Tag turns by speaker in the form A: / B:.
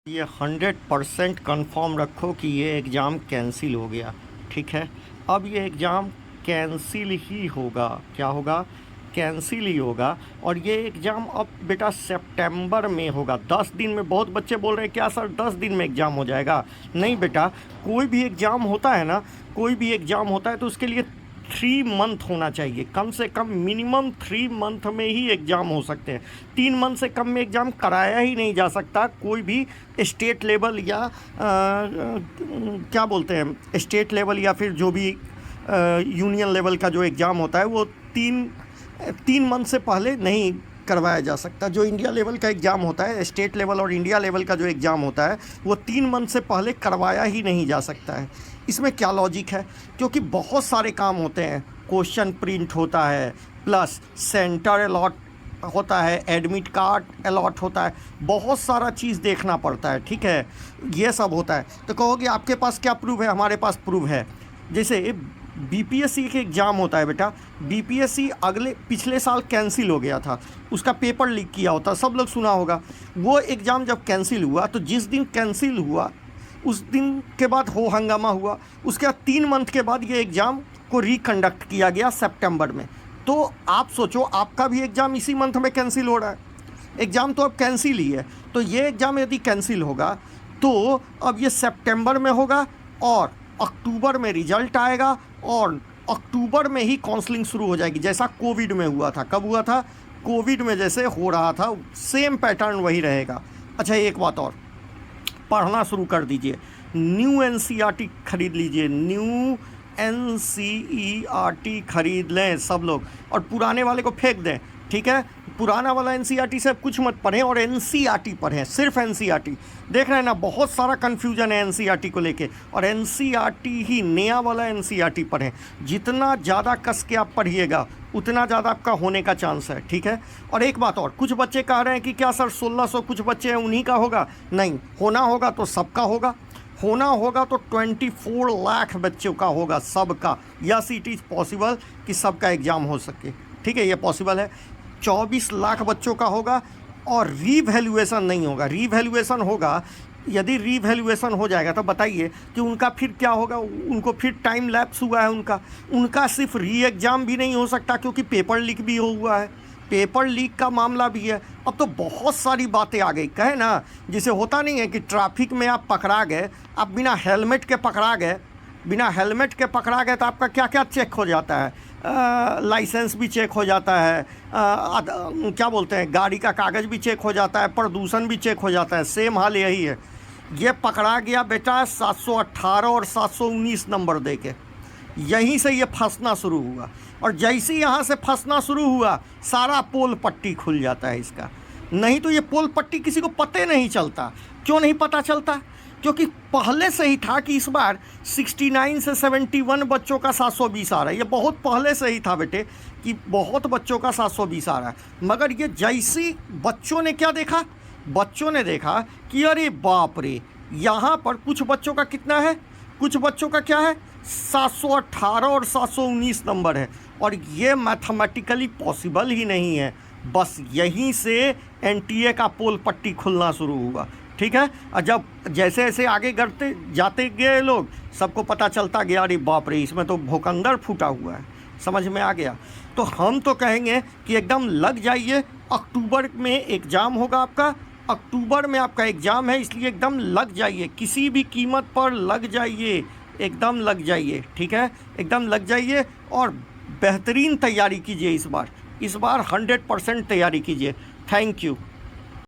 A: ये 100% कंफर्म रखो कि ये एग्ज़ाम कैंसिल हो गया। ठीक है, अब ये एग्ज़ाम कैंसिल ही होगा। क्या होगा? कैंसिल ही होगा। और ये एग्ज़ाम अब बेटा सितंबर में होगा। 10 दिन में। बहुत बच्चे बोल रहे हैं क्या सर 10 दिन में एग्ज़ाम हो जाएगा? नहीं बेटा, कोई भी एग्ज़ाम होता है ना, कोई भी एग्ज़ाम होता है तो उसके लिए 3 मंथ होना चाहिए। कम से कम मिनिमम 3 मंथ में ही एग्ज़ाम हो सकते हैं। 3 मंथ से कम में एग्ज़ाम कराया ही नहीं जा सकता। कोई भी स्टेट लेवल या क्या बोलते हैं, स्टेट लेवल या फिर जो भी यूनियन लेवल का जो एग्ज़ाम होता है वो 3 मंथ से पहले नहीं करवाया जा सकता। जो इंडिया लेवल का एग्ज़ाम होता है, स्टेट लेवल और इंडिया लेवल का जो एग्ज़ाम होता है वो 3 मंथ से पहले करवाया ही नहीं जा सकता है। इसमें क्या लॉजिक है? क्योंकि बहुत सारे काम होते हैं। क्वेश्चन प्रिंट होता है, प्लस सेंटर अलॉट होता है, एडमिट कार्ड अलॉट होता है, बहुत सारा चीज़ देखना पड़ता है। ठीक है, ये सब होता है। तो कहोगे आपके पास क्या प्रूफ है? हमारे पास प्रूफ है। जैसे बीपीएससी के एग्ज़ाम होता है बेटा, बीपीएससी पिछले साल कैंसिल हो गया था, उसका पेपर लीक किया होता, सब लोग सुना होगा। वो एग्ज़ाम जब कैंसिल हुआ तो जिस दिन कैंसिल हुआ उस दिन के बाद हो हंगामा हुआ। उसके बाद 3 मंथ के बाद ये एग्ज़ाम को रिकंडक्ट किया गया सितंबर में। तो आप सोचो, आपका भी एग्ज़ाम इसी मंथ में कैंसिल हो रहा है। एग्ज़ाम तो अब कैंसिल ही है। तो ये एग्ज़ाम यदि कैंसिल होगा तो अब ये सितंबर में होगा और अक्टूबर में रिजल्ट आएगा और अक्टूबर में ही काउंसलिंग शुरू हो जाएगी, जैसा कोविड में हुआ था। कब हुआ था? कोविड में जैसे हो रहा था, सेम पैटर्न वही रहेगा। अच्छा, एक बात और, पढ़ना शुरू कर दीजिए। न्यू एनसीईआरटी खरीद लीजिए, न्यू एनसीईआरटी खरीद लें सब लोग, और पुराने वाले को फेंक दें। ठीक है, पुराना वाला एनसीईआरटी से कुछ मत पढ़ें और एनसीईआरटी पढ़ें, सिर्फ एनसीईआरटी। देख रहे हैं ना, बहुत सारा कन्फ्यूजन है एनसीईआरटी को लेके, और एनसीईआरटी ही नया वाला एनसीईआरटी पढ़ें। जितना ज़्यादा कस के आप पढ़िएगा उतना ज़्यादा आपका होने का चांस है। ठीक है, और एक बात और, कुछ बच्चे कह रहे हैं कि क्या सर 1600 कुछ बच्चे हैं उन्हीं का होगा? नहीं, होना होगा तो सबका होगा। होना होगा तो 24 लाख बच्चों का होगा, सबका। यस, इट इज़ पॉसिबल कि सबका एग्ज़ाम हो सके। ठीक है, ये पॉसिबल है। 24 लाख बच्चों का होगा और रीवैल्यूएशन नहीं होगा। रीवैल्यूएशन होगा, यदि रीवैल्यूएशन हो जाएगा तो बताइए कि उनका फिर क्या होगा? उनको फिर टाइम लैप्स हुआ है उनका सिर्फ री एग्ज़ाम भी नहीं हो सकता क्योंकि पेपर लीक भी हुआ है, पेपर लीक का मामला भी है। अब तो बहुत सारी बातें आ गई। कहे ना, जैसे होता नहीं है कि ट्रैफिक में आप पकड़ा गए, आप बिना हेलमेट के पकड़ा गए, बिना हेलमेट के पकड़ा गए तो आपका क्या क्या चेक हो जाता है? लाइसेंस भी चेक हो जाता है, क्या बोलते हैं, गाड़ी का कागज़ भी चेक हो जाता है, प्रदूषण भी चेक हो जाता है। सेम हाल यही है। ये पकड़ा गया बेटा 718 और 719 नंबर दे के, यहीं से ये फंसना शुरू हुआ। और जैसे ही यहाँ से फंसना शुरू हुआ सारा पोल पट्टी खुल जाता है इसका। नहीं तो ये पोल पट्टी किसी को पता नहीं चलता। क्यों नहीं पता चलता? क्योंकि पहले से ही था कि इस बार 69 से 71 बच्चों का 720 आ रहा है। ये बहुत पहले से ही था बेटे कि बहुत बच्चों का 720 आ रहा है। मगर ये जैसी बच्चों ने क्या देखा, बच्चों ने देखा कि अरे बाप रे, यहाँ पर कुछ बच्चों का कितना है, कुछ बच्चों का क्या है, 718 और 719 नंबर है। और ये मैथमेटिकली पॉसिबल ही नहीं है। बस यहीं से एनटीए का पोल पट्टी खुलना शुरू हुआ। ठीक है, और जब जैसे जैसे आगे बढ़ते जाते गए लोग, सबको पता चलता गया अरे बाप रे, इसमें तो भोकंदर फूटा हुआ है। समझ में आ गया? तो हम तो कहेंगे कि एकदम लग जाइए। अक्टूबर में एग्ज़ाम होगा आपका, अक्टूबर में आपका एग्ज़ाम है, इसलिए एकदम लग जाइए, किसी भी कीमत पर लग जाइए, एकदम लग जाइए। ठीक है, एकदम लग जाइए और बेहतरीन तैयारी कीजिए। इस बार 100% तैयारी कीजिए। Thank you.